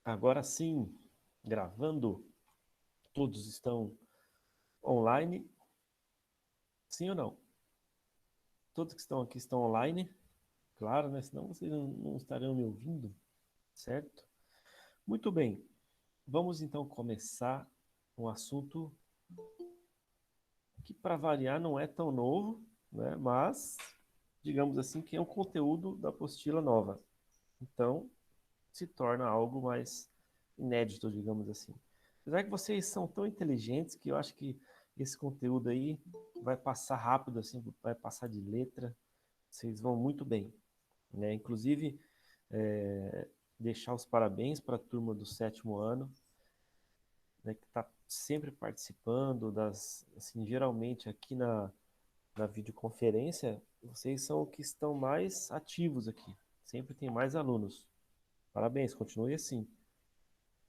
Agora sim, gravando. Todos estão online? Sim ou não? Todos que estão aqui estão online? Claro, né? Senão vocês não estariam me ouvindo, certo? Muito bem. Vamos então começar um assunto que, para variar, não é tão novo, né? Mas, digamos assim, que é um conteúdo da apostila nova. Então, se torna algo mais inédito, digamos assim. Apesar que vocês são tão inteligentes que eu acho que esse conteúdo aí vai passar rápido, assim, vai passar de letra, vocês vão muito bem, né? Inclusive, deixar os parabéns para a turma do sétimo ano, né, que está sempre participando assim, geralmente aqui na videoconferência, vocês são os que estão mais ativos aqui, sempre tem mais alunos. Parabéns, continue assim.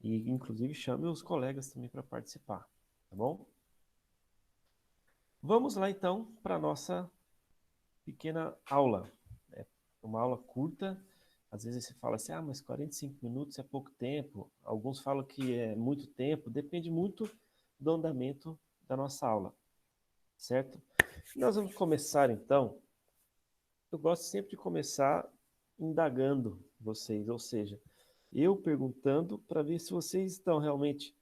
E, inclusive, chame os colegas também para participar, tá bom? Vamos lá, então, para a nossa pequena aula. É uma aula curta. Às vezes você fala assim, mas 45 minutos é pouco tempo. Alguns falam que é muito tempo. Depende muito do andamento da nossa aula, certo? E nós vamos começar, então. Eu gosto sempre de começar indagando vocês, ou seja, eu perguntando para ver se vocês estão realmente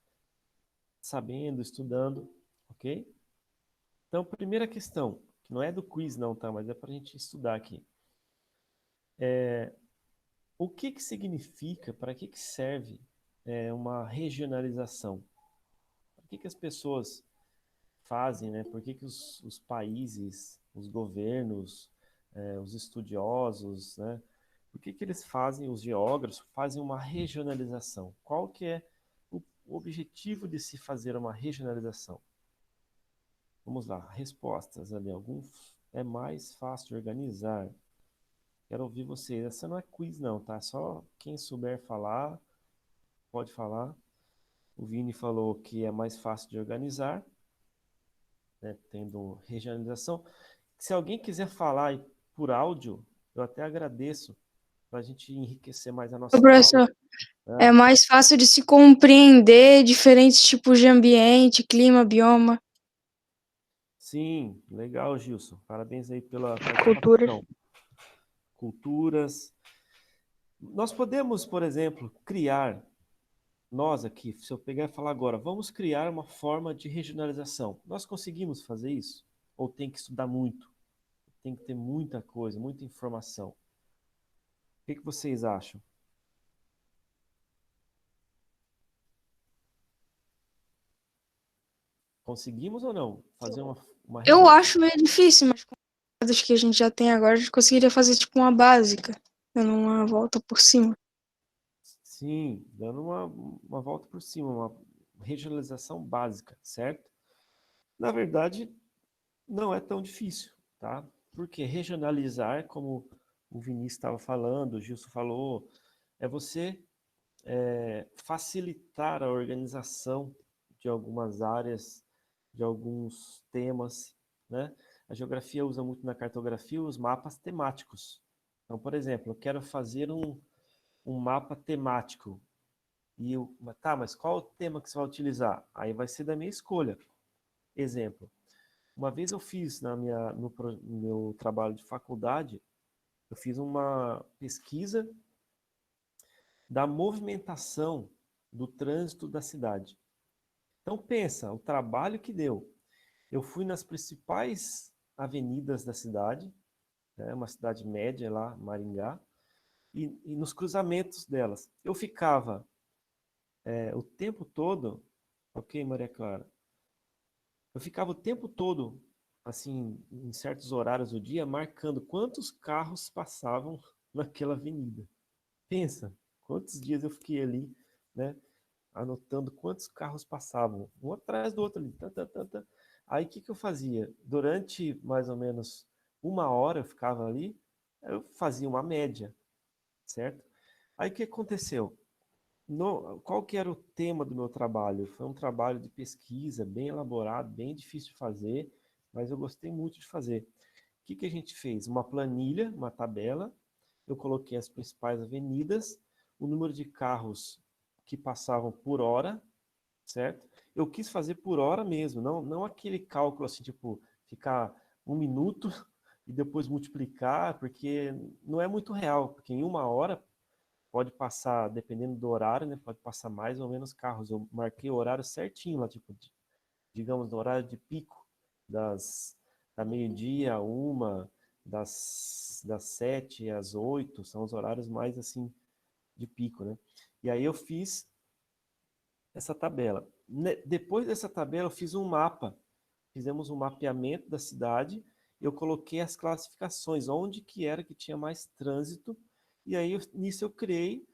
sabendo, estudando, ok? Então, primeira questão, que não é do quiz não, tá? Mas é para a gente estudar aqui. O que que significa, para que serve uma regionalização? Por que as pessoas fazem, né? Por que os países, os governos, os estudiosos, né? Por que eles fazem, os geógrafos, fazem uma regionalização? Qual que é o objetivo de se fazer uma regionalização? Vamos lá, respostas ali. Algum é mais fácil de organizar? Quero ouvir vocês. Essa não é quiz, não, tá? Só quem souber falar, pode falar. O Vini falou que é mais fácil de organizar, né? Tendo regionalização. Se alguém quiser falar aí por áudio, eu até agradeço para a gente enriquecer mais a Ô, nossa aula. professor, é Ah, mais fácil de se compreender diferentes tipos de ambiente, clima, bioma, sim, legal, Gilson. Parabéns aí pela culturas. participação. Culturas. Nós podemos, por exemplo, criar, nós aqui, se eu pegar e falar agora, vamos criar uma forma de regionalização. Nós conseguimos fazer isso? Ou tem que estudar muito? Tem que ter muita coisa, muita informação. O que vocês acham? Conseguimos ou não fazer uma Eu regionalização? acho meio difícil, mas com as dados que a gente já tem agora, a gente conseguiria fazer tipo uma básica, dando uma volta por cima. Sim, dando uma volta por cima, uma regionalização básica, certo? Na verdade, não é tão difícil, tá? Porque regionalizar, como o Vinícius estava falando, o Gilson falou, é você facilitar a organização de algumas áreas, de alguns temas, né? A geografia usa muito na cartografia os mapas temáticos. Então, por exemplo, eu quero fazer um mapa temático. Tá, mas qual o tema que você vai utilizar? Aí vai ser da minha escolha. Exemplo, uma vez eu fiz no meu trabalho de faculdade, eu fiz uma pesquisa da movimentação do trânsito da cidade. Então pensa, o trabalho que deu. Eu fui nas principais avenidas da cidade, né, uma cidade média lá, Maringá, e nos cruzamentos delas. Eu ficava o tempo todo, ok, Maria Clara? Eu ficava o tempo todo, assim, em certos horários do dia, marcando quantos carros passavam naquela avenida. Pensa, quantos dias eu fiquei ali, né, anotando quantos carros passavam, um atrás do outro ali. Tá, tá, tá, tá. Aí o que eu fazia? Durante mais ou menos uma hora eu ficava ali, eu fazia uma média, certo? Aí o que aconteceu? Qual que era o tema do meu trabalho? Foi um trabalho de pesquisa, bem elaborado, bem difícil de fazer, mas eu gostei muito de fazer. O que a gente fez? Uma planilha, uma tabela, eu coloquei as principais avenidas, o número de carros que passavam por hora, certo? Eu quis fazer por hora mesmo, não aquele cálculo assim, tipo, ficar 1 minuto e depois multiplicar, porque não é muito real, porque em 1 hora pode passar, dependendo do horário, né, pode passar mais ou menos carros. Eu marquei o horário certinho lá, tipo, digamos, no horário de pico, da meio-dia a 1, das 7 às 8, são os horários mais, assim, de pico, né? E aí eu fiz essa tabela. Depois dessa tabela, eu fiz um mapa. Fizemos um mapeamento da cidade. Eu coloquei as classificações, onde que era que tinha mais trânsito. E aí, nisso, eu criei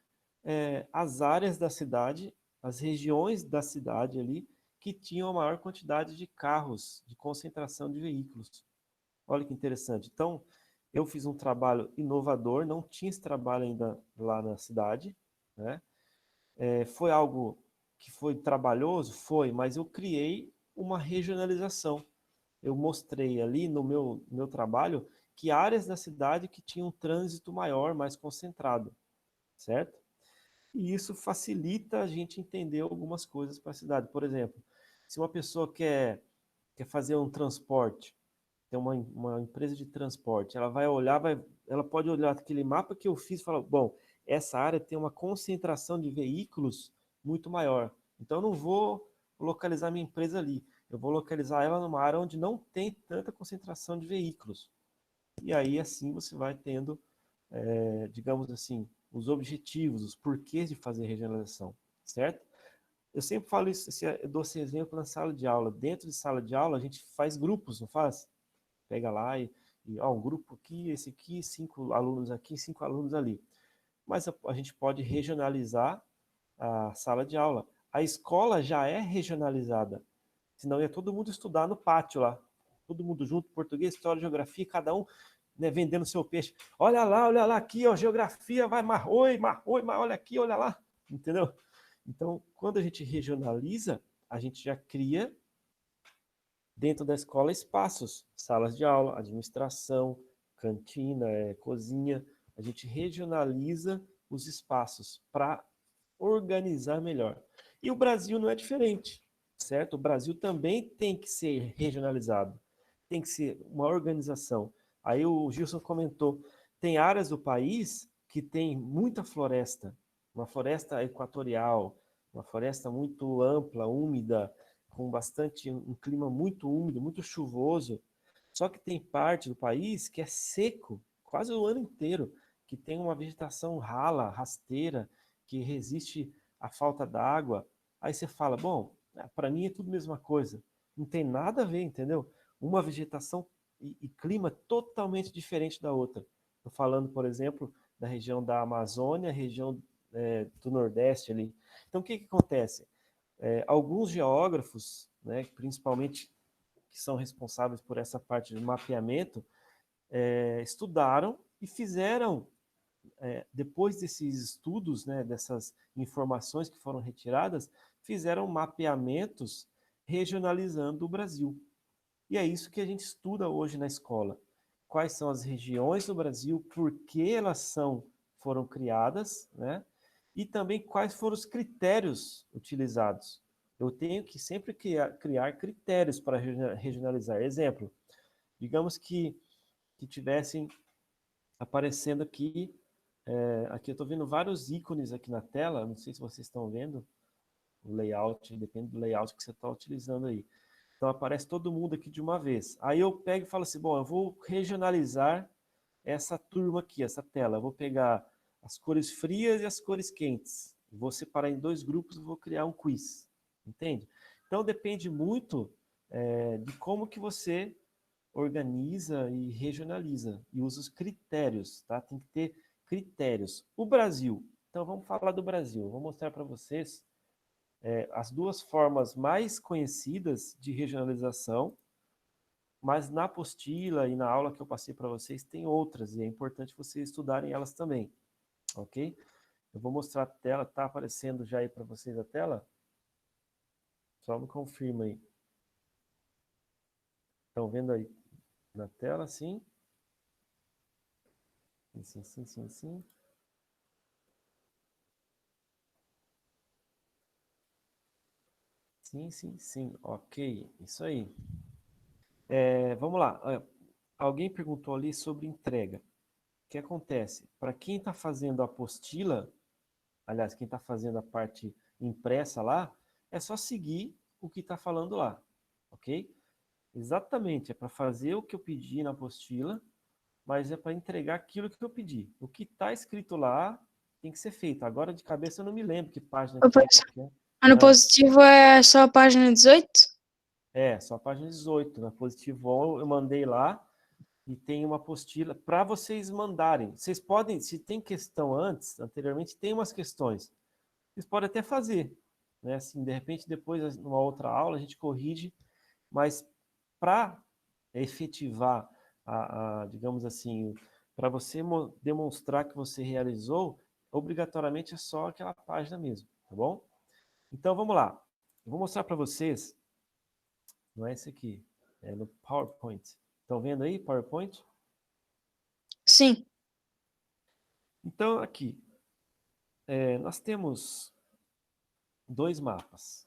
as áreas da cidade, as regiões da cidade ali, que tinham a maior quantidade de carros, de concentração de veículos. Olha que interessante. Então, eu fiz um trabalho inovador, não tinha esse trabalho ainda lá na cidade, né? Foi algo que foi trabalhoso? Foi, mas eu criei uma regionalização. Eu mostrei ali no meu trabalho que áreas da cidade que tinham um trânsito maior, mais concentrado, certo? E isso facilita a gente entender algumas coisas para a cidade. Por exemplo, se uma pessoa quer fazer um transporte, tem uma empresa de transporte, ela vai olhar, ela pode olhar aquele mapa que eu fiz e falar, bom, essa área tem uma concentração de veículos muito maior. Então, eu não vou localizar minha empresa ali. Eu vou localizar ela numa área onde não tem tanta concentração de veículos. E aí, assim, você vai tendo, digamos assim, os objetivos, os porquês de fazer regionalização, certo? Eu sempre falo isso, eu dou esse exemplo na sala de aula. Dentro de sala de aula, a gente faz grupos, não faz? Pega lá ó, um grupo aqui, esse aqui, 5 alunos aqui, 5 alunos ali. Mas a gente pode regionalizar a sala de aula. A escola já é regionalizada, senão ia todo mundo estudar no pátio lá. Todo mundo junto, português, história, geografia, cada um, né, vendendo seu peixe. Olha lá, aqui, ó, geografia, vai, oi, olha aqui, olha lá. Entendeu? Então, quando a gente regionaliza, a gente já cria dentro da escola espaços, salas de aula, administração, cantina, cozinha. A gente regionaliza os espaços para organizar melhor. E o Brasil não é diferente, certo? O Brasil também tem que ser regionalizado, tem que ser uma organização. Aí o Gilson comentou, tem áreas do país que tem muita floresta, uma floresta equatorial, uma floresta muito ampla, úmida, com bastante um clima muito úmido, muito chuvoso. Só que tem parte do país que é seco, quase o ano inteiro, que tem uma vegetação rala, rasteira, que resiste à falta d'água. Aí você fala, bom, para mim é tudo a mesma coisa. Não tem nada a ver, entendeu? Uma vegetação e clima totalmente diferente da outra. Estou falando, por exemplo, da região da Amazônia, região do Nordeste ali. Então, o que acontece? Alguns geógrafos, né, principalmente que são responsáveis por essa parte de mapeamento, estudaram e fizeram, depois desses estudos, né, dessas informações que foram retiradas, fizeram mapeamentos regionalizando o Brasil. E é isso que a gente estuda hoje na escola. Quais são as regiões do Brasil, por que foram criadas, né? E também quais foram os critérios utilizados. Eu tenho que sempre criar critérios para regionalizar. Exemplo, digamos que tivessem aparecendo aqui, aqui eu estou vendo vários ícones aqui na tela, não sei se vocês estão vendo, o layout, depende do layout que você está utilizando aí. Então aparece todo mundo aqui de uma vez. Aí eu pego e falo assim, bom, eu vou regionalizar essa turma aqui, essa tela. Eu vou pegar as cores frias e as cores quentes. Vou separar em 2 grupos e vou criar um quiz. Entende? Então depende muito de como que você organiza e regionaliza e usa os critérios, tá? Tem que ter critérios. O Brasil. Então vamos falar do Brasil. Eu vou mostrar para vocês as 2 formas mais conhecidas de regionalização, mas na apostila e na aula que eu passei para vocês tem outras, e é importante vocês estudarem elas também, ok? Eu vou mostrar a tela, tá aparecendo já aí para vocês a tela? Só me confirma aí. Estão vendo aí na tela, sim? Sim. Sim, sim, sim. Ok, isso aí. Vamos lá. Alguém perguntou ali sobre entrega. O que acontece? Para quem está fazendo a apostila, aliás, quem está fazendo a parte impressa lá, é só seguir o que está falando lá, ok? Exatamente, é para fazer o que eu pedi na apostila, mas é para entregar aquilo que eu pedi. O que está escrito lá tem que ser feito. Agora, de cabeça, eu não me lembro que página Ô, que é, professor, qual que é. ano Ah, positivo é só a página 18? só a página 18. Na Positivo eu mandei lá e tem uma apostila para vocês mandarem. Vocês podem, se tem questão antes, anteriormente, tem umas questões. Vocês podem até fazer, né? Assim, de repente, depois, numa outra aula, a gente corrige, mas para efetivar, digamos assim, para você demonstrar que você realizou, obrigatoriamente é só aquela página mesmo, tá bom? Então, vamos lá. Eu vou mostrar para vocês, não é esse aqui, é no PowerPoint. Estão vendo aí, PowerPoint? Sim. Então, aqui, nós temos dois mapas,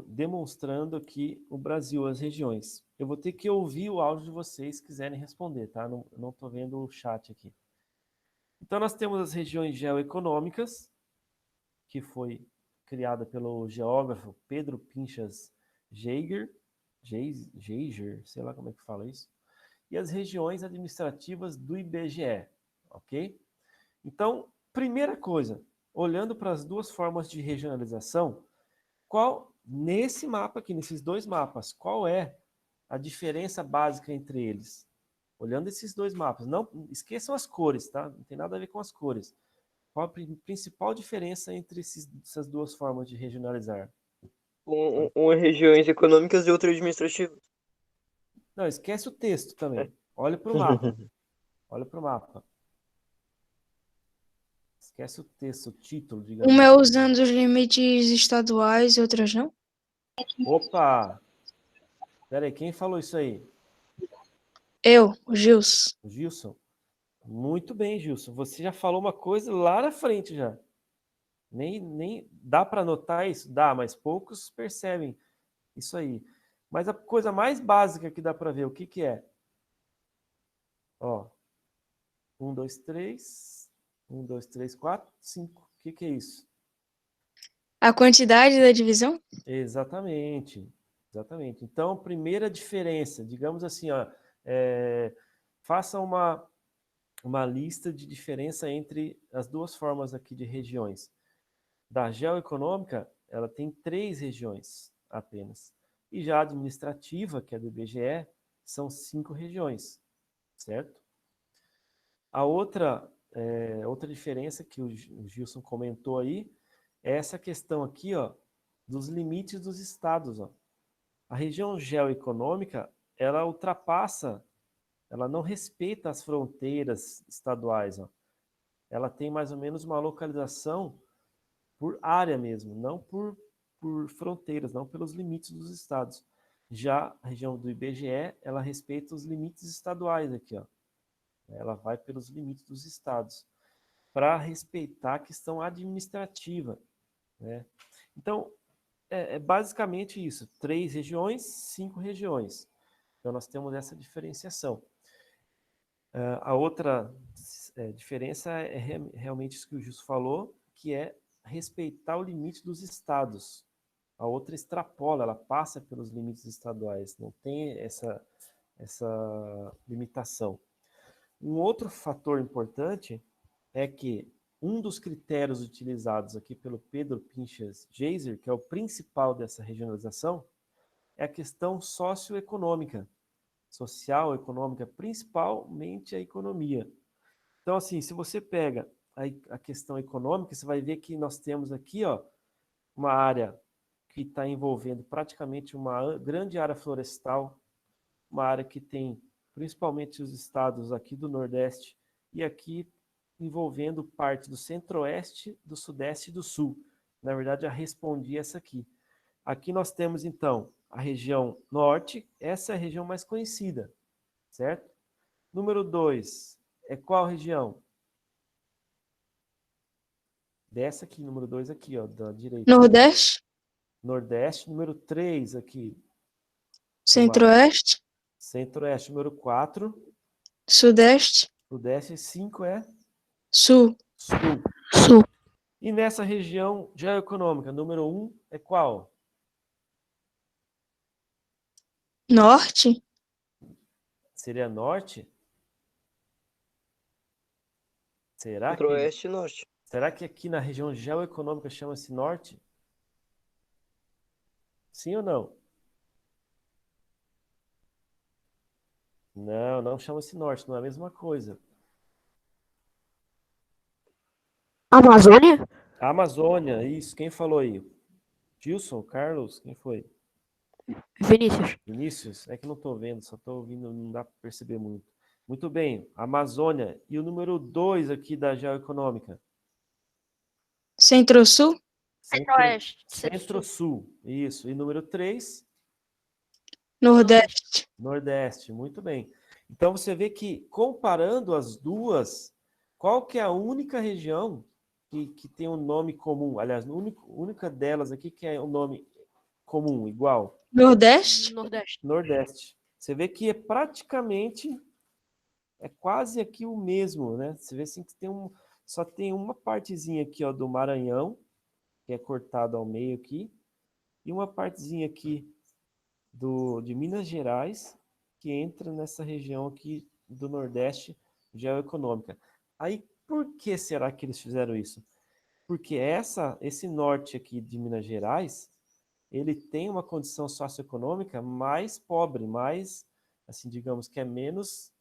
demonstrando aqui o Brasil, as regiões. Eu vou ter que ouvir o áudio de vocês se quiserem responder, tá? Não estou vendo o chat aqui. Então, nós temos as regiões geoeconômicas, que foi criada pelo geógrafo Pedro Pinchas Geiger, sei lá como é que fala isso, e as regiões administrativas do IBGE, ok? Então, primeira coisa, olhando para as duas formas de regionalização, nesse mapa aqui, nesses dois mapas, qual é a diferença básica entre eles? Olhando esses dois mapas, não esqueçam as cores, tá? Não tem nada a ver com as cores. Qual a principal diferença entre essas duas formas de regionalizar? Um é regiões econômicas e outro administrativo. Não, esquece o texto É. também. Olha para o mapa. Olha para o mapa. Esquece o texto, o título, digamos Uma é assim. usando os limites estaduais e outras não? Opa! Pera aí, quem falou isso aí? Eu, o Gils. O Gilson? Muito bem, Gilson. Você já falou uma coisa lá na frente já. Nem dá para notar isso? Dá, mas poucos percebem isso aí. Mas a coisa mais básica que dá para ver, o que que é? Ó, 1, 2, 3, 1, 2, 3, 4, 5. O que que é isso? A quantidade da divisão? Exatamente, exatamente. Então, primeira diferença, digamos assim, ó, é, faça uma lista de diferença entre as duas formas aqui de regiões. Da geoeconômica, ela tem 3 regiões apenas. E já a administrativa, que é do IBGE, são 5 regiões, certo? A outra diferença que o Gilson comentou aí é essa questão aqui, ó, dos limites dos estados, ó. A região geoeconômica, ela ultrapassa, ela não respeita as fronteiras estaduais, ó. Ela tem mais ou menos uma localização por área mesmo, não por fronteiras, não pelos limites dos estados. Já a região do IBGE, ela respeita os limites estaduais aqui, ó. Ela vai pelos limites dos estados, para respeitar a questão administrativa, né? Então, é basicamente isso: 3 regiões, 5 regiões. Então, nós temos essa diferenciação. A outra diferença é realmente isso que o Justo falou, que é respeitar o limite dos estados. A outra extrapola, ela passa pelos limites estaduais, não tem essa limitação. Um outro fator importante é que um dos critérios utilizados aqui pelo Pedro Pinchas Geiser, que é o principal dessa regionalização, é a questão socioeconômica, social, econômica, principalmente a economia. Então, assim, se você pega a questão econômica, você vai ver que nós temos aqui, ó, uma área que está envolvendo praticamente uma grande área florestal, uma área que tem principalmente os estados aqui do Nordeste e aqui envolvendo parte do Centro-Oeste, do Sudeste e do Sul. Na verdade, já respondi essa aqui. Aqui nós temos, então, a região Norte, essa é a região mais conhecida, certo? Número 2, é qual região? Dessa aqui, número 2 aqui, ó, da direita. Nordeste? Nordeste, número 3 aqui. Centro-Oeste, Centro-Oeste, número 4. Sudeste, Sudeste, 5 é Sul, Sul. Sul, E nessa região geoeconômica, número 1 é qual? Norte, Seria Norte? Será que, Centro-Oeste e Norte. será que aqui na região geoeconômica chama-se Norte? Sim ou não? Não, não chama-se Norte, não é a mesma coisa. Amazônia? Amazônia, isso, quem falou aí? Gilson, Carlos, quem foi? Vinícius. Vinícius? É que não estou vendo, só estou ouvindo, não dá para perceber muito. Muito bem, Amazônia. E o número 2 aqui da geoeconômica? Centro-Sul, Centro-Oeste. Centro-Sul, isso. E número 3? Nordeste, Nordeste, muito bem. Então você vê que comparando as duas, qual que é a única região que tem um nome comum? Aliás, a única delas aqui que é um nome comum, igual? Nordeste, Nordeste. Nordeste. Você vê que é praticamente, é quase aqui o mesmo, né? Você vê assim que só tem uma partezinha aqui, ó, do Maranhão, que é cortado ao meio aqui, e uma partezinha aqui de Minas Gerais, que entra nessa região aqui do Nordeste geoeconômica. Aí, por que será que eles fizeram isso? Porque esse norte aqui de Minas Gerais, ele tem uma condição socioeconômica mais pobre, mais, assim, digamos que é menos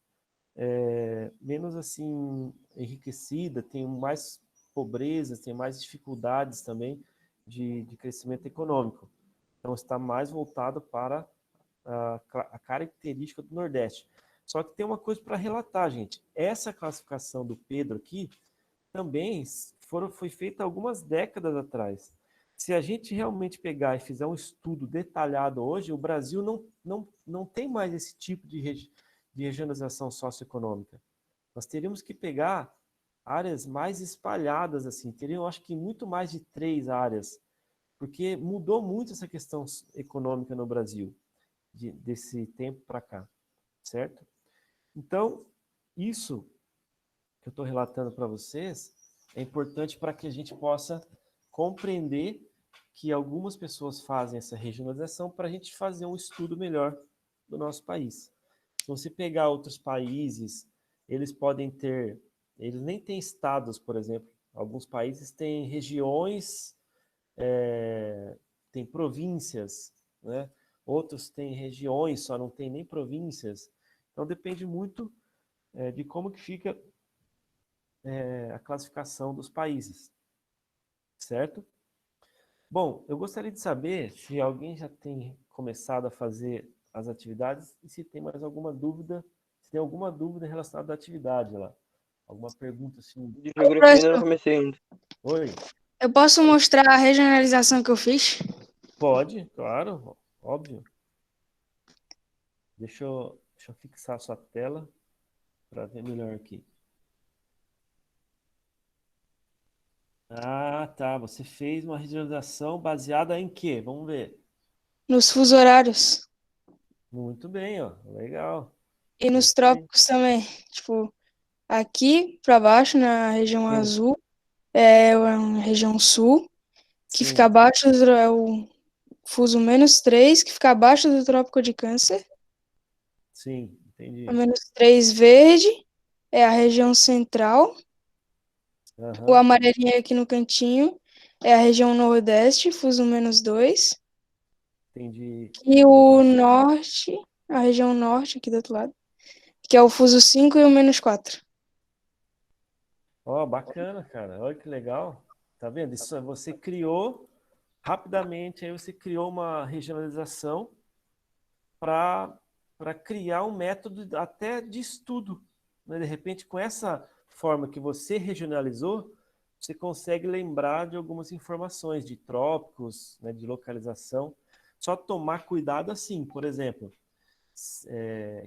assim enriquecida, tem mais pobreza, tem mais dificuldades também de crescimento econômico. Então está mais voltado para a característica do Nordeste. Só que tem uma coisa para relatar, gente. Essa classificação do Pedro aqui também foi feita algumas décadas atrás. Se a gente realmente pegar e fizer um estudo detalhado hoje, o Brasil não tem mais esse tipo de regionalização socioeconômica. Nós teríamos que pegar áreas mais espalhadas, assim, teriam, acho que, muito mais de 3 áreas, porque mudou muito essa questão econômica no Brasil, desse tempo para cá, certo? Então, isso que eu estou relatando para vocês é importante para que a gente possa compreender que algumas pessoas fazem essa regionalização para a gente fazer um estudo melhor do nosso país. Se você pegar outros países, eles nem têm estados, por exemplo. Alguns países têm regiões, têm províncias, né? Outros têm regiões, só não tem nem províncias. Então depende muito de como que fica a classificação dos países, certo? Bom, eu gostaria de saber se alguém já tem começado a fazer as atividades e se tem mais alguma dúvida, se tem alguma dúvida relacionada à atividade lá. Alguma pergunta assim? De geografia ainda não comecei ainda. Oi? eu posso mostrar a regionalização que eu fiz? Pode, claro, óbvio. Deixa eu fixar a sua tela para ver melhor aqui. Ah, tá. Você fez uma regionalização baseada em quê? Vamos ver. Nos fusos horários Muito bem, ó. Legal. e Muito nos bem. trópicos também. Tipo, aqui para baixo, na região Sim, azul, é a região sul, que fica sim, abaixo é o fuso -3, que fica abaixo do Trópico de Câncer. sim, A entendi. -3 verde é a região central. O Aham, amarelinho aqui no cantinho é a região nordeste, fuso -2. entendi. E o Legal. norte, a região norte aqui do outro lado, que é o fuso 5 e o -4. Ó, bacana, cara. Olha que legal. Tá vendo? Isso você criou rapidamente, aí você criou uma regionalização para criar um método até de estudo, né? De repente, com essa forma que você regionalizou, você consegue lembrar de algumas informações de trópicos, né, de localização. Só tomar cuidado assim, por exemplo,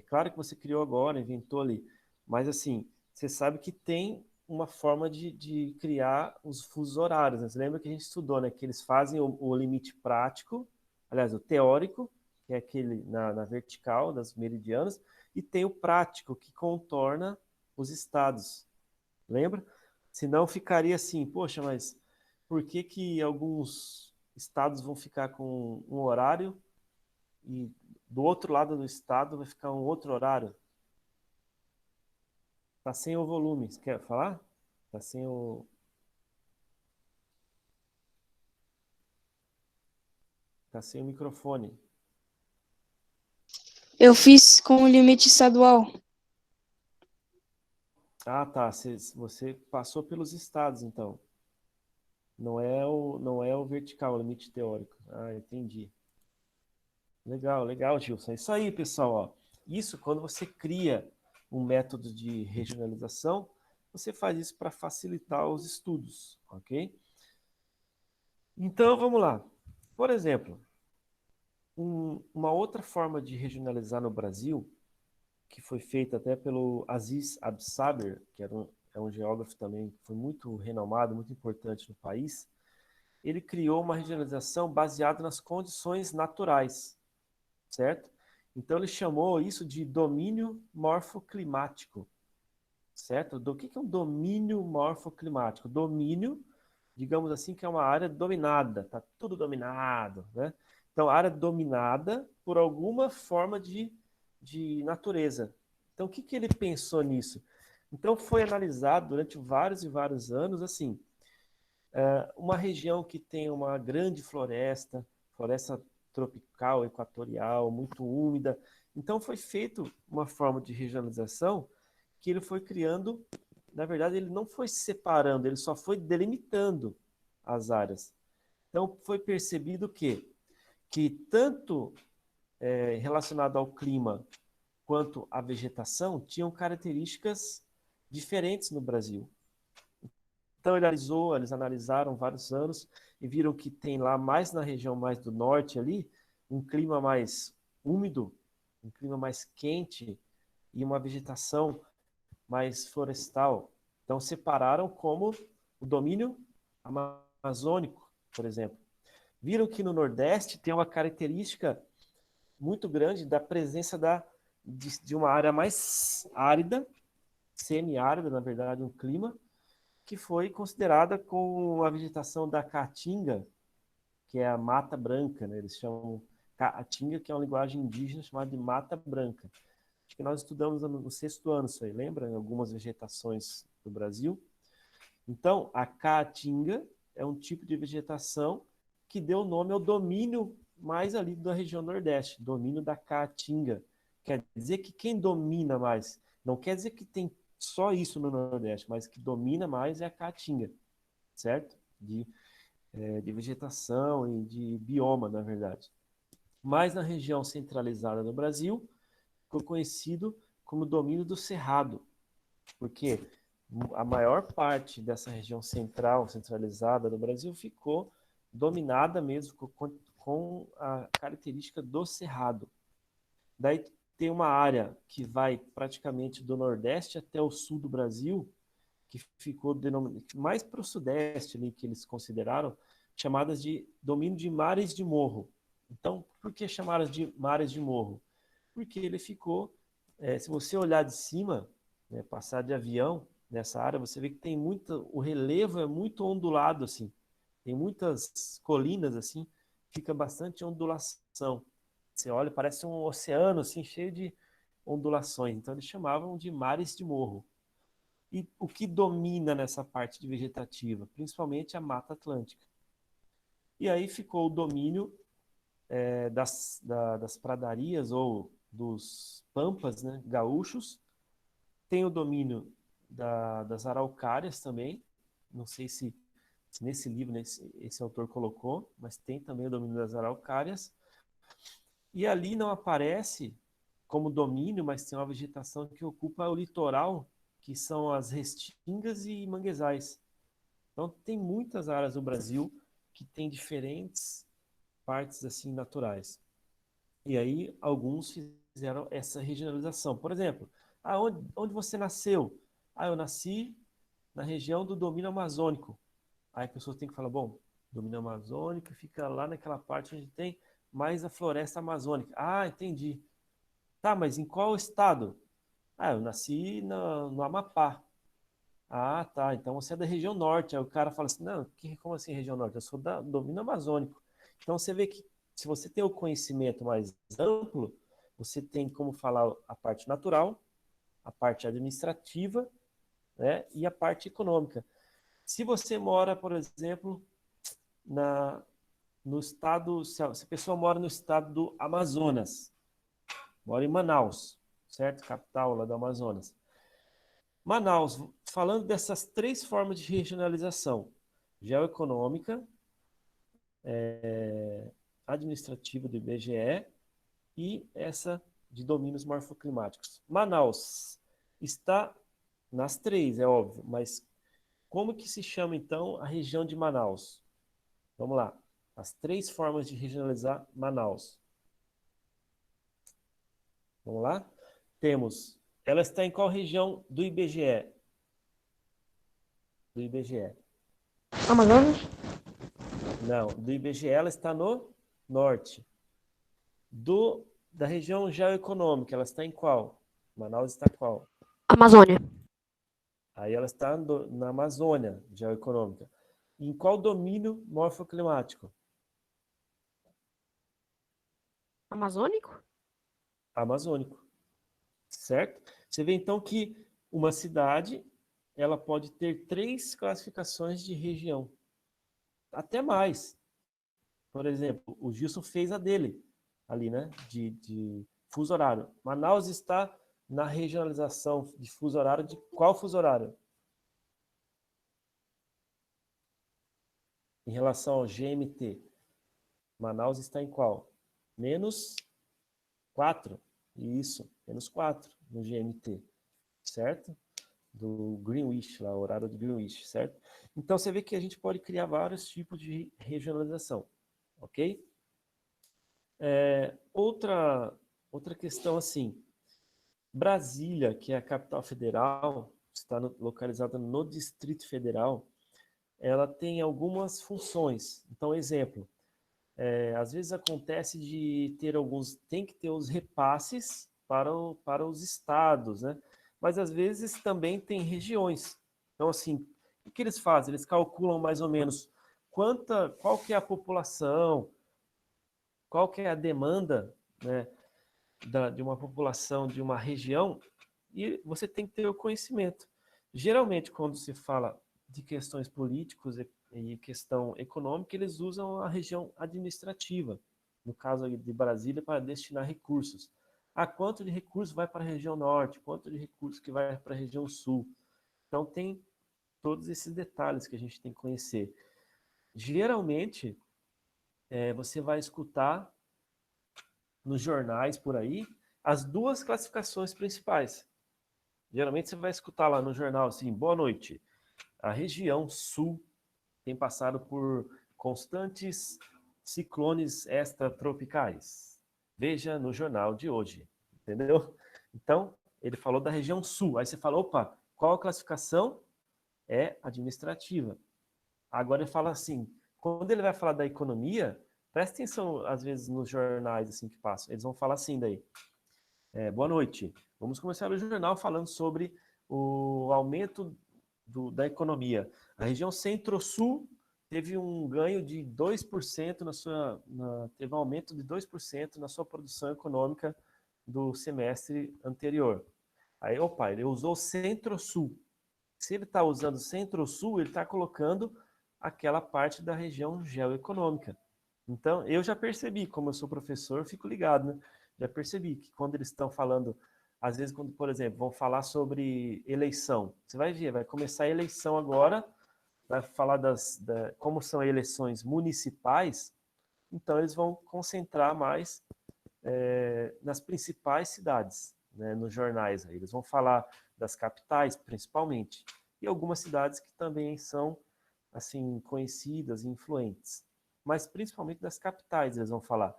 claro que você criou agora, inventou ali, mas assim, você sabe que tem uma forma de criar os fusos horários, né? Você lembra que a gente estudou, né? Que eles fazem o limite prático, aliás, o teórico, que é aquele na vertical, das meridianas, e tem o prático, que contorna os estados. Lembra? Senão ficaria assim, poxa, mas por que que alguns estados vão ficar com um horário e do outro lado do estado vai ficar um outro horário? Tá sem o volume. Você quer falar? Tá sem o. Tá sem o microfone. Eu fiz com o limite estadual. Ah, tá. Você passou pelos estados, então. Não é o vertical, o limite teórico. Ah, entendi. Legal, legal, Gilson. É isso aí, pessoal. Ó. Isso quando você cria um método de regionalização, você faz isso para facilitar os estudos, ok? Então, vamos lá. Por exemplo, uma outra forma de regionalizar no Brasil, que foi feita até pelo Aziz Absaber, que é um geógrafo também que foi muito renomado, muito importante no país, ele criou uma regionalização baseada nas condições naturais, certo? Então ele chamou isso de domínio morfoclimático, certo? Do que é um domínio morfoclimático? Domínio, digamos assim, que é uma área dominada, tá tudo dominado, né? Então, área dominada por alguma forma de natureza. Então, o que ele pensou nisso? Então, foi analisado durante vários e vários anos, assim, uma região que tem uma grande floresta, floresta tropical, equatorial, muito úmida. Então, foi feito uma forma de regionalização que ele foi criando, na verdade, ele não foi separando, ele só foi delimitando as áreas. Então, foi percebido que tanto relacionado ao clima quanto à vegetação tinham características diferentes no Brasil. Então eles analisaram vários anos e viram que tem lá mais na região mais do norte ali um clima mais úmido, um clima mais quente e uma vegetação mais florestal. Então separaram como o domínio amazônico, por exemplo. Viram que no Nordeste tem uma característica muito grande da presença de uma área mais árida, semi-árida, na verdade, um clima, que foi considerada com a vegetação da caatinga, que é a mata branca, né? Eles chamam caatinga, que é uma linguagem indígena chamada de mata branca. Acho que nós estudamos no sexto ano isso aí, lembra? Em algumas vegetações do Brasil. Então, a caatinga é um tipo de vegetação que deu nome ao domínio mais ali da região Nordeste, domínio da caatinga. Quer dizer que quem domina mais, não quer dizer que tem só isso no Nordeste, mas que domina mais é a caatinga, certo? De vegetação e de bioma, na verdade. Mas na região centralizada do Brasil, ficou conhecido como domínio do Cerrado, porque a maior parte dessa região centralizada do Brasil ficou dominada mesmo com a característica do Cerrado. Daí tem uma área que vai praticamente do Nordeste até o sul do Brasil, que ficou mais para o Sudeste ali, que eles consideraram, chamadas de domínio de mares de morro. Então, por que chamaram de mares de morro? Porque ele ficou, se você olhar de cima, né, passar de avião nessa área, você vê que tem o relevo é muito ondulado, assim. Tem muitas colinas, assim, fica bastante ondulação. Você olha, parece um oceano, assim, cheio de ondulações. Então, eles chamavam de mares de morro. E o que domina nessa parte de vegetativa? Principalmente a Mata Atlântica. E aí ficou o domínio das pradarias ou dos pampas, né, gaúchos. Tem o domínio das araucárias também. Não sei se nesse livro esse autor colocou, mas tem também o domínio das araucárias. E ali não aparece como domínio, mas tem uma vegetação que ocupa o litoral, que são as restingas e manguezais. Então tem muitas áreas do Brasil que têm diferentes partes assim naturais. E aí alguns fizeram essa regionalização. Por exemplo, onde você nasceu? Eu nasci na região do domínio amazônico. Aí a pessoa tem que falar, bom, domínio amazônico fica lá naquela parte onde tem mais a floresta amazônica. Ah, entendi. Tá, mas em qual estado? Ah, eu nasci no Amapá. Ah, tá. Então você é da região norte. Aí o cara fala assim, não, como assim região norte? Eu sou do domínio amazônico. Então você vê que se você tem o conhecimento mais amplo, você tem como falar a parte natural, a parte administrativa, né, e a parte econômica. Se você mora, por exemplo, no estado, se a pessoa mora no estado do Amazonas, mora em Manaus, certo? Capital lá do Amazonas. Manaus, falando dessas três formas de regionalização, geoeconômica, administrativa do IBGE e essa de domínios morfoclimáticos. Manaus está nas três, é óbvio, mas como que se chama então a região de Manaus? Vamos lá, as três formas de regionalizar Manaus. Vamos lá? Temos, ela está em qual região do IBGE? Do IBGE. Amazonas? Não, do IBGE ela está no norte. Da região geoeconômica, ela está em qual? Manaus está qual? Amazônia. Aí ela está na Amazônia geoeconômica. Em qual domínio morfoclimático? Amazônico? Amazônico. Certo? Você vê então que uma cidade ela pode ter três classificações de região. Até mais. Por exemplo, o Gilson fez a dele ali, né? De fuso horário. Manaus está na regionalização de fuso horário de qual fuso horário? Em relação ao GMT. Manaus está em qual? Menos 4. Isso, menos 4 no GMT. Certo? Do Greenwich, lá, o horário de Greenwich, certo? Então você vê que a gente pode criar vários tipos de regionalização. Ok? Outra questão assim, Brasília, que é a capital federal, está localizada no Distrito Federal, ela tem algumas funções. Então, exemplo, às vezes acontece de tem que ter os repasses para os estados, né? Mas às vezes também tem regiões. Então, assim, o que eles fazem? Eles calculam mais ou menos qual que é a população, qual que é a demanda, né, de uma população de uma região, e você tem que ter o conhecimento. Geralmente, quando se fala de questões políticas e questão econômica, eles usam a região administrativa, no caso de Brasília, para destinar recursos. Quanto de recursos vai para a região norte, quanto de recursos que vai para a região sul. Então, tem todos esses detalhes que a gente tem que conhecer. Geralmente, você vai escutar nos jornais por aí as duas classificações principais. Geralmente você vai escutar lá no jornal assim, boa noite, a região sul tem passado por constantes ciclones extratropicais. Veja no jornal de hoje, entendeu? Então, ele falou da região sul. Aí você fala, opa, qual a classificação? É administrativa. Agora ele fala assim, quando ele vai falar da economia, presta atenção, às vezes, nos jornais assim que passam. Eles vão falar assim daí. Boa noite. Vamos começar o jornal falando sobre o aumento da economia. A região Centro-Sul teve um ganho de 2% teve um aumento de 2% na sua produção econômica do semestre anterior. Aí, opa, ele usou Centro-Sul. Se ele está usando Centro-Sul, ele está colocando aquela parte da região geoeconômica. Então, eu já percebi, como eu sou professor, eu fico ligado, né? Já percebi que quando eles estão falando, às vezes, quando, por exemplo, vão falar sobre eleição, você vai ver, vai começar a eleição agora, vai falar como são eleições municipais, então eles vão concentrar mais nas principais cidades, né, nos jornais. Aí. Eles vão falar das capitais, principalmente, e algumas cidades que também são assim conhecidas e influentes. Mas principalmente das capitais eles vão falar.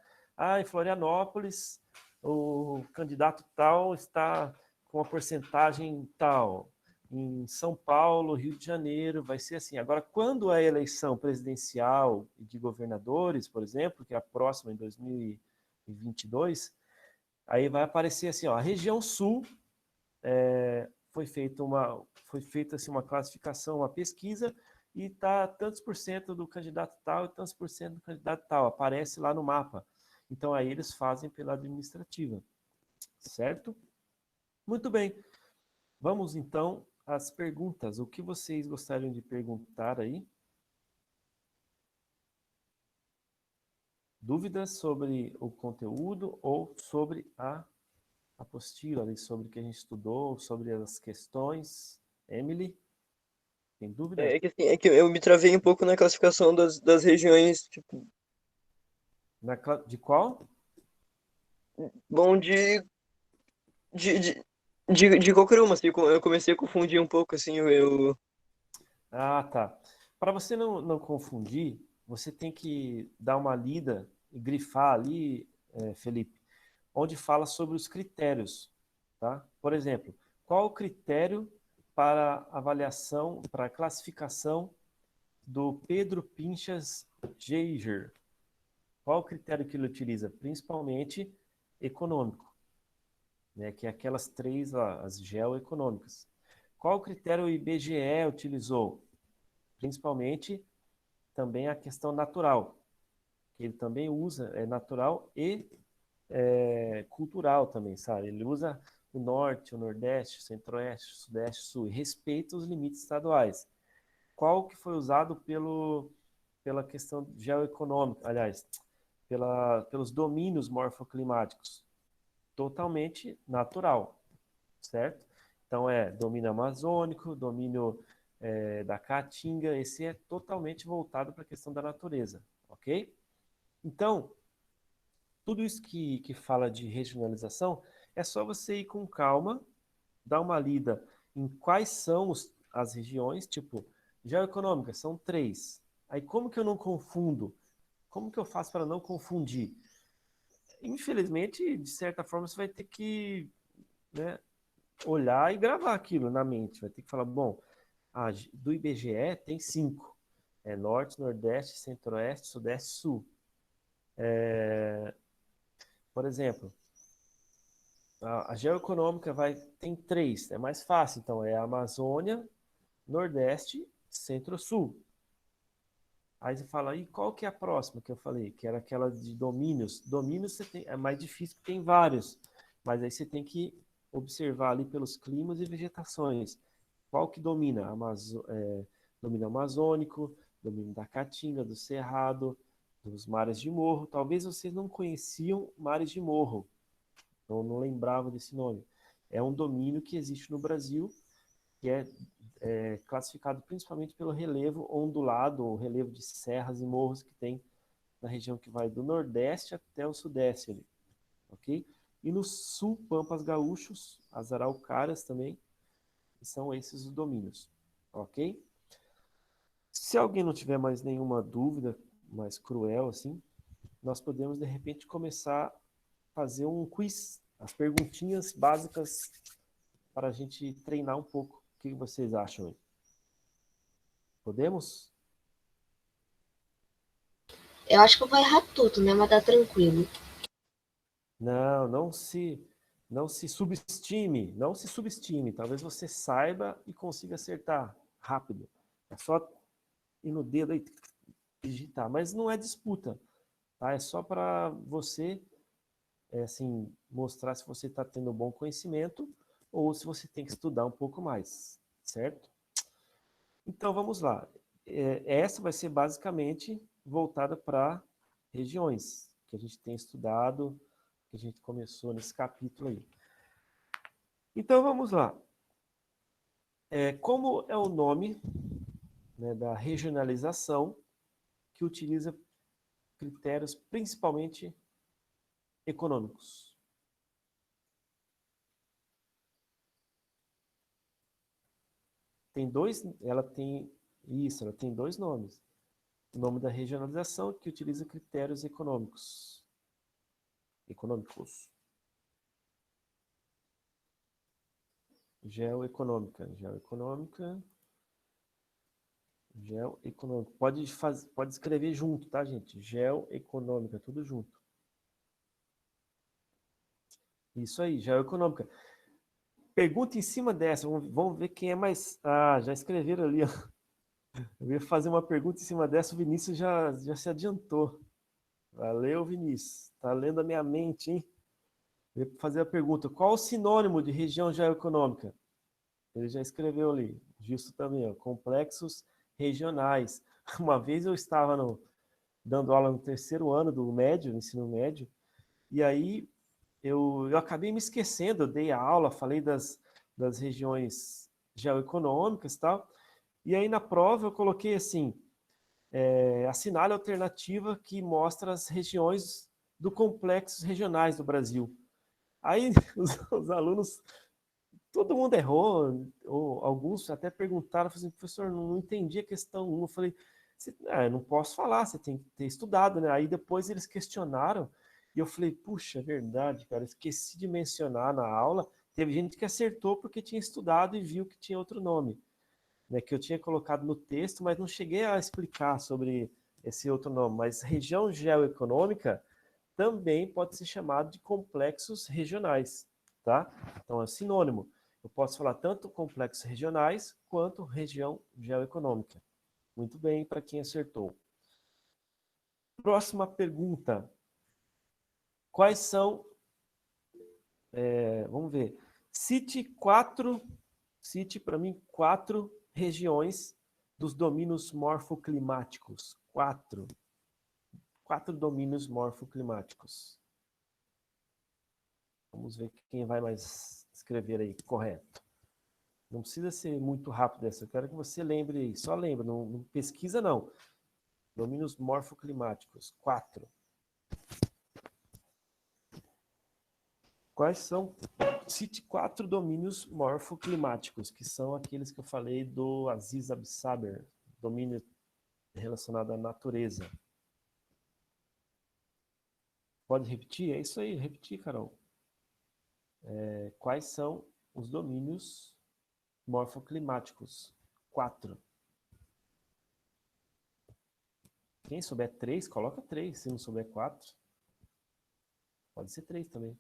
Em Florianópolis, o candidato tal está com uma porcentagem tal. em São Paulo, Rio de Janeiro, vai ser assim. Agora, quando a eleição presidencial e de governadores, por exemplo, que é a próxima em 2022, aí vai aparecer assim, ó, a região sul foi feita assim, uma classificação, uma pesquisa, e está tantos por cento do candidato tal e tantos por cento do candidato tal, aparece lá no mapa. Então aí eles fazem pela administrativa, certo? Muito bem. Vamos então às perguntas. O que vocês gostariam de perguntar aí? Dúvidas sobre o conteúdo ou sobre a apostila, ali, sobre o que a gente estudou, sobre as questões? Emily, tem dúvida? É que eu me travei um pouco na classificação das regiões, tipo, De qual? bom de, de, de qualquer uma, assim, eu comecei a confundir um pouco, assim, Ah, tá. Para você não confundir, você tem que dar uma lida e grifar ali, Felipe, onde fala sobre os critérios, tá? Por exemplo, qual o critério para avaliação, para classificação do Pedro Pinchas Geiger? Qual o critério que ele utiliza? Principalmente econômico, né? Que é aquelas três lá, as geoeconômicas. Qual o critério o IBGE utilizou? Principalmente também a questão natural, que ele também usa, é natural e cultural também, sabe? Ele usa o norte, o nordeste, o centro-oeste, o sudeste, o sul, e respeita os limites estaduais. Qual que foi usado pela questão geoeconômica, aliás, pelos domínios morfoclimáticos? Totalmente natural, certo? Então é domínio amazônico, domínio da caatinga, esse é totalmente voltado para a questão da natureza, ok? Então, tudo isso que fala de regionalização é só você ir com calma, dar uma lida em quais são as regiões, tipo, geoeconômica, são três. Aí como que eu não confundo? Como que eu faço para não confundir? Infelizmente, de certa forma, você vai ter que, né, olhar e gravar aquilo na mente. Vai ter que falar, bom, do IBGE tem cinco. É Norte, Nordeste, Centro-Oeste, Sudeste, Sul. Por exemplo, a geoeconômica tem três, é mais fácil. Então, é Amazônia, Nordeste, Centro-Sul. Aí você fala, e qual que é a próxima que eu falei? Que era aquela de domínios. Domínios é mais difícil, porque tem vários. Mas aí você tem que observar ali pelos climas e vegetações. Qual que domina? Domínio amazônico, domínio da Caatinga, do Cerrado, dos mares de morro. Talvez vocês não conheciam mares de morro, não lembravam desse nome. É um domínio que existe no Brasil, que é classificado principalmente pelo relevo ondulado, ou relevo de serras e morros que tem na região que vai do Nordeste até o Sudeste ali, ok? E no Sul, Pampas Gaúchos, as araucárias também, são esses os domínios, ok? Se alguém não tiver mais nenhuma dúvida mais cruel assim, nós podemos de repente começar a fazer um quiz, as perguntinhas básicas para a gente treinar um pouco. O que vocês acham aí? Podemos? Eu acho que eu vou errar tudo, né? Mas tá tranquilo. Não se subestime, não se subestime. Talvez você saiba e consiga acertar rápido. É só ir no dedo e digitar, mas não é disputa, tá? É só para você, assim, mostrar se você está tendo bom conhecimento ou se você tem que estudar um pouco mais, certo? Então vamos lá. Essa vai ser basicamente voltada para regiões que a gente tem estudado, que a gente começou nesse capítulo aí. Então vamos lá. Como é o nome, né, da regionalização que utiliza critérios principalmente econômicos? Ela tem dois nomes. O nome da regionalização que utiliza critérios econômicos. Econômicos. Geoeconômica. Geoeconômica. Pode escrever junto, tá, gente? Geoeconômica, tudo junto. Isso aí, geoeconômica. Pergunta em cima dessa. Vamos ver quem é mais. Ah, já escreveram ali, ó. Eu ia fazer uma pergunta em cima dessa, o Vinícius já se adiantou. Valeu, Vinícius. Tá lendo a minha mente, hein? Eu ia fazer a pergunta: qual o sinônimo de região geoeconômica? Ele já escreveu ali. Justo também, ó. Complexos regionais. Uma vez eu estava dando aula no terceiro ano do médio, ensino médio, e aí eu acabei me esquecendo, eu dei a aula, falei das regiões geoeconômicas e tal, e aí na prova eu coloquei assim, assinale a alternativa que mostra as regiões do complexos regionais do Brasil. Aí os alunos, todo mundo errou, ou alguns até perguntaram, assim, professor, não entendi a questão 1. Eu falei, eu não posso falar, você tem que ter estudado, né? Aí depois eles questionaram, e eu falei, puxa, é verdade, cara, esqueci de mencionar na aula. Teve gente que acertou porque tinha estudado e viu que tinha outro nome, né, que eu tinha colocado no texto, mas não cheguei a explicar sobre esse outro nome. Mas região geoeconômica também pode ser chamado de complexos regionais, tá? Então é sinônimo. Eu posso falar tanto complexos regionais quanto região geoeconômica. Muito bem, para quem acertou. Próxima pergunta. Quais são... vamos ver. Cite para mim, 4 regiões dos domínios morfoclimáticos. 4 domínios morfoclimáticos. Vamos ver quem vai mais escrever aí, correto. Não precisa ser muito rápido essa, eu quero que você lembre aí, só lembra, não pesquisa não. Domínios morfoclimáticos, 4. Quais são? Cite 4 domínios morfoclimáticos, que são aqueles que eu falei do Aziz Absaber, domínio relacionado à natureza. Pode repetir? É isso aí, repetir, Carol. Quais são os domínios morfoclimáticos? 4. Quem souber 3, coloca 3. Se não souber 4, pode ser 3 também.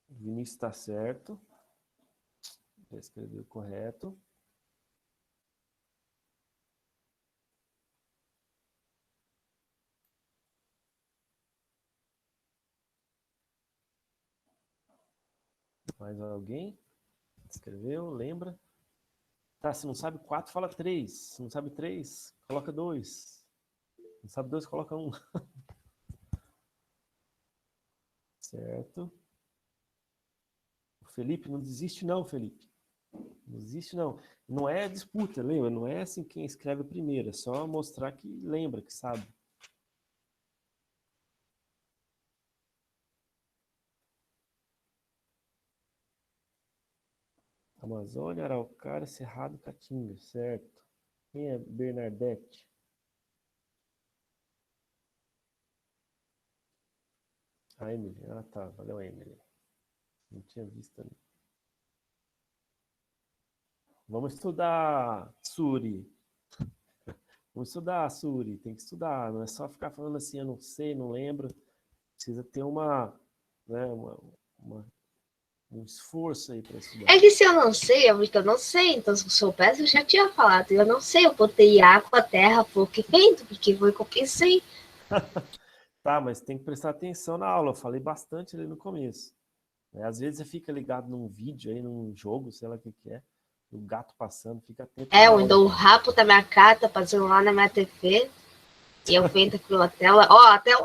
O Vinícius está certo. Já escreveu correto. Mais alguém? Escreveu? Lembra? Tá, se não sabe 4, fala 3. Se não sabe 3, coloca 2. Se não sabe 2, coloca 1. Certo. O Felipe, não desiste não, Felipe. Não desiste não. Não é disputa, lembra? Não é assim quem escreve primeiro. É só mostrar que lembra, que sabe. Amazônia, Araucária, Cerrado, Caatinga, certo. Quem é Bernadette? A Emily. Ah, tá. Valeu, Emily. Não tinha visto ali. Vamos estudar, Suri. Vamos estudar, Suri. Tem que estudar. Não é só ficar falando assim, eu não sei, não lembro. Precisa ter né, um esforço aí para estudar. É que se eu não sei, é porque eu não sei. Então, se eu soubesse, eu já tinha falado. Eu não sei, eu botei água, terra, fogo e vento, porque foi o que eu pensei. Tá, mas tem que prestar atenção na aula. Eu falei bastante ali no começo. Às vezes você fica ligado num vídeo aí, num jogo, sei lá o que que é. O gato passando, fica atento na Eu aula. ainda o rabo da minha carta passando lá na minha TV. E eu vendo pela tela. Ó, até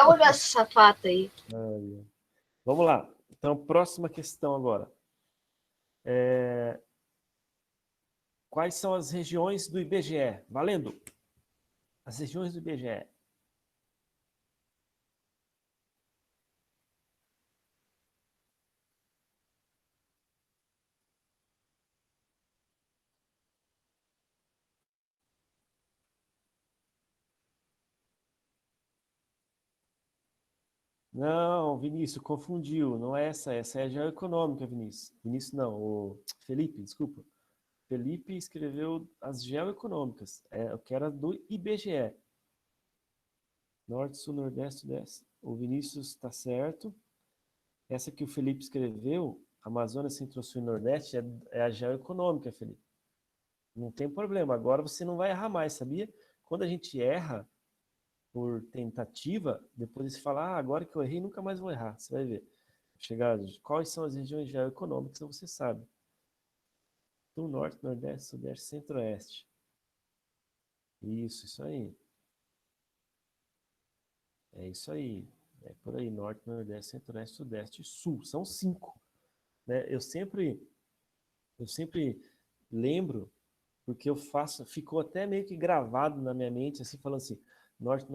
olhou essa safata aí. Vamos lá. Então, próxima questão agora. Quais são as regiões do IBGE? Valendo! As regiões do IBGE. Não, Vinícius, confundiu. Não é essa. Essa é a geoeconômica, Vinícius. Vinícius não, o Felipe, desculpa. Felipe escreveu as geoeconômicas. É, o que era do IBGE. Norte, Sul, Nordeste, Sudeste. O Vinícius está certo. Essa que o Felipe escreveu, Amazônia, Centro-Sul e Nordeste, é a geoeconômica, Felipe. Não tem problema. Agora você não vai errar mais, sabia? Quando a gente erra por tentativa, depois você fala, agora que eu errei, nunca mais vou errar. Você vai ver. Chegar, quais são as regiões geoeconômicas, você sabe. Sul, Norte, Nordeste, Sudeste, Centro-Oeste. Isso aí. É isso aí. É por aí, Norte, Nordeste, Centro-Oeste, Sudeste e Sul. São 5. Né? Eu sempre lembro, porque eu faço, ficou até meio que gravado na minha mente, assim, falando assim, Norte,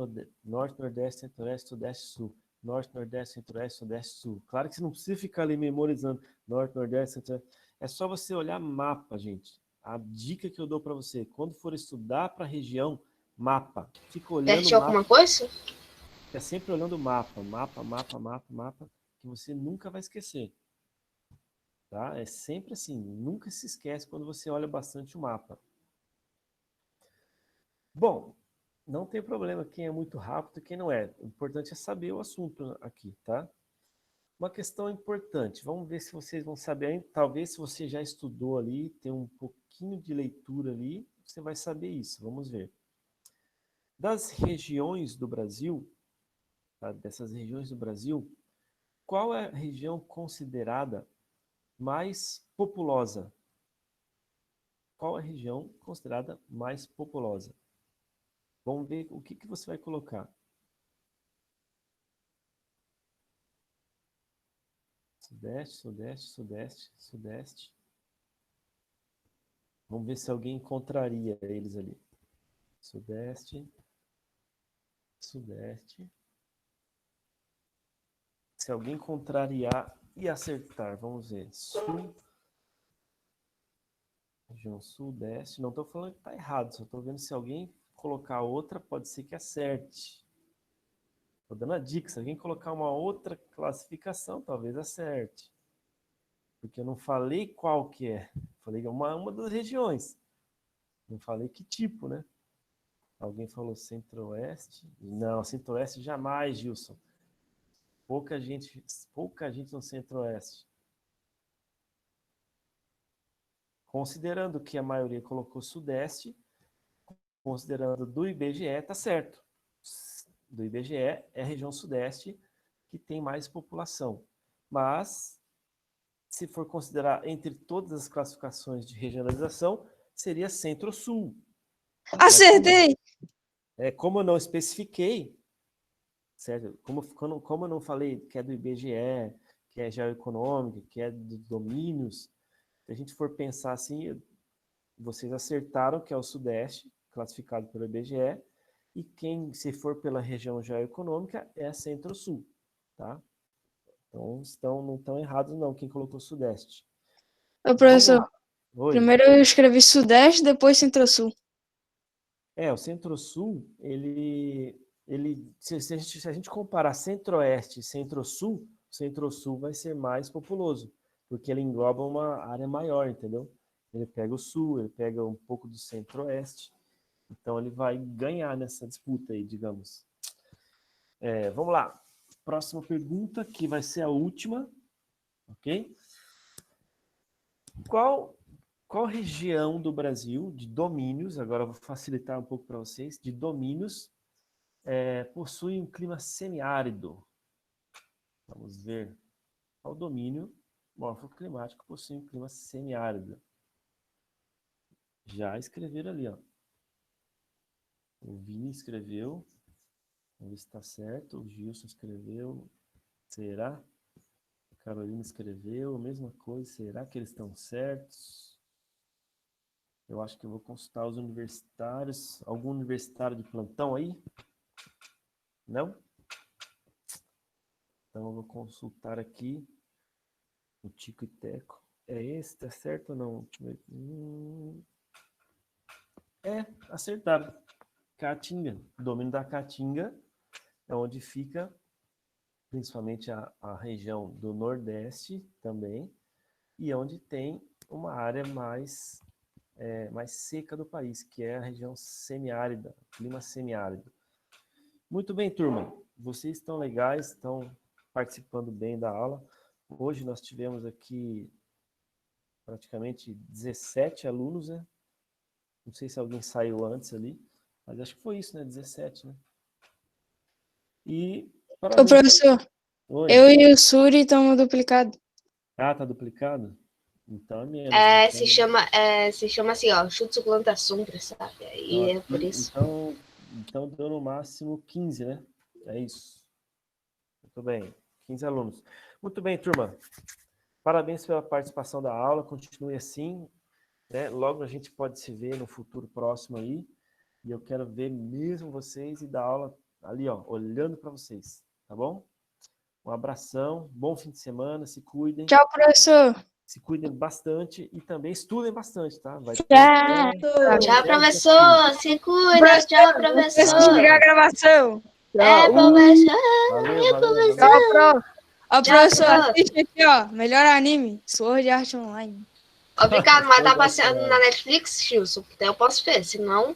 Nordeste, Centro-Oeste, Sudeste, Sul. Norte, Nordeste, Centro-Oeste, Sudeste, Sul. Claro que você não precisa ficar ali memorizando Norte, Nordeste, Centro-Oeste. É só você olhar mapa, gente. A dica que eu dou para você, quando for estudar para a região, mapa. Fica olhando Assistiu o mapa. alguma coisa? Fica sempre olhando o mapa, mapa, que você nunca vai esquecer. Tá? É sempre assim, nunca se esquece quando você olha bastante o mapa. Bom, não tem problema quem é muito rápido e quem não é. O importante é saber o assunto aqui, tá? Uma questão importante, vamos ver se vocês vão saber, talvez se você já estudou ali, tem um pouquinho de leitura ali, você vai saber isso, vamos ver. Das regiões do Brasil, tá? Dessas regiões do Brasil, qual é a região considerada mais populosa? Qual é a região considerada mais populosa? Vamos ver o que você vai colocar. Sudeste, Sudeste, Sudeste, Sudeste. Vamos ver se alguém encontraria eles ali. Sudeste, Sudeste. Se alguém contrariar e acertar, vamos ver. Sul, região Sudeste. Não estou falando que está errado, só estou vendo se alguém colocar outra, pode ser que acerte. Estou dando a dica, se alguém colocar uma outra classificação, talvez acerte. Porque eu não falei qual que é. Falei uma das regiões. Não falei que tipo, né? Alguém falou Centro-Oeste? Não, Centro-Oeste jamais, Gilson. Pouca gente no Centro-Oeste. Considerando que a maioria colocou Sudeste, considerando do IBGE, tá certo. Do IBGE é a região Sudeste que tem mais população. Mas, se for considerar entre todas as classificações de regionalização, seria Centro-Sul. Acertei! Como eu não especifiquei, certo? Como eu não falei que é do IBGE, que é geoeconômica, que é de domínios, se a gente for pensar assim, vocês acertaram que é o Sudeste, classificado pelo IBGE, e quem, se for pela região geoeconômica, é Centro-Sul, tá? Então, não estão errados não, quem colocou Sudeste. Ô, professor, primeiro eu escrevi Sudeste, depois Centro-Sul. O Centro-Sul, se a gente comparar Centro-Oeste e Centro-Sul, Centro-Sul vai ser mais populoso, porque ele engloba uma área maior, entendeu? Ele pega o Sul, ele pega um pouco do Centro-Oeste, então ele vai ganhar nessa disputa aí, digamos. Vamos lá. Próxima pergunta, que vai ser a última, ok? Qual região do Brasil de domínios, agora eu vou facilitar um pouco para vocês, de domínios, possui um clima semiárido? Vamos ver. Qual domínio morfoclimático possui um clima semiárido? Já escreveram ali, ó. O Vini escreveu. Vamos ver se está certo. O Gilson escreveu. Será? A Carolina escreveu. Mesma coisa. Será que eles estão certos? Eu acho que eu vou consultar os universitários. Algum universitário de plantão aí? Não? Então eu vou consultar aqui o Tico e Teco. É esse? Tá certo ou não? Acertaram. Caatinga. O domínio da Caatinga é onde fica principalmente a região do Nordeste também, e onde tem uma área mais seca do país, que é a região semiárida, clima semiárido. Muito bem, turma. Vocês estão legais, estão participando bem da aula. Hoje nós tivemos aqui praticamente 17 alunos, né? Não sei se alguém saiu antes ali, mas acho que foi isso, né? 17, né? E Ô, professor, Oi. eu e o Suri estamos duplicados. Ah, tá duplicado? Então é menos. É, então... se chama assim, ó, Chutes Planta Sombra, sabe? Aí é por isso. Então deu no máximo 15, né? É isso. Muito bem, 15 alunos. Muito bem, turma. Parabéns pela participação da aula, continue assim, né? Logo a gente pode se ver no futuro próximo aí, e eu quero ver mesmo vocês e dar aula ali, ó, olhando para vocês, tá bom? Um abração, bom fim de semana, se cuidem. Tchau, professor. Se cuidem bastante e também estudem bastante, tá? Vai ter Tchau, professor. Se cuida. Tchau, professor. Desligar a gravação. É, professor. Valeu. Tchau, prof. Ó, Tchau, professor, prof. assiste aqui, ó. Melhor anime. Sword Art Online. Obrigado, mas tá passeando na Netflix, Gilson, que daí eu posso ver, senão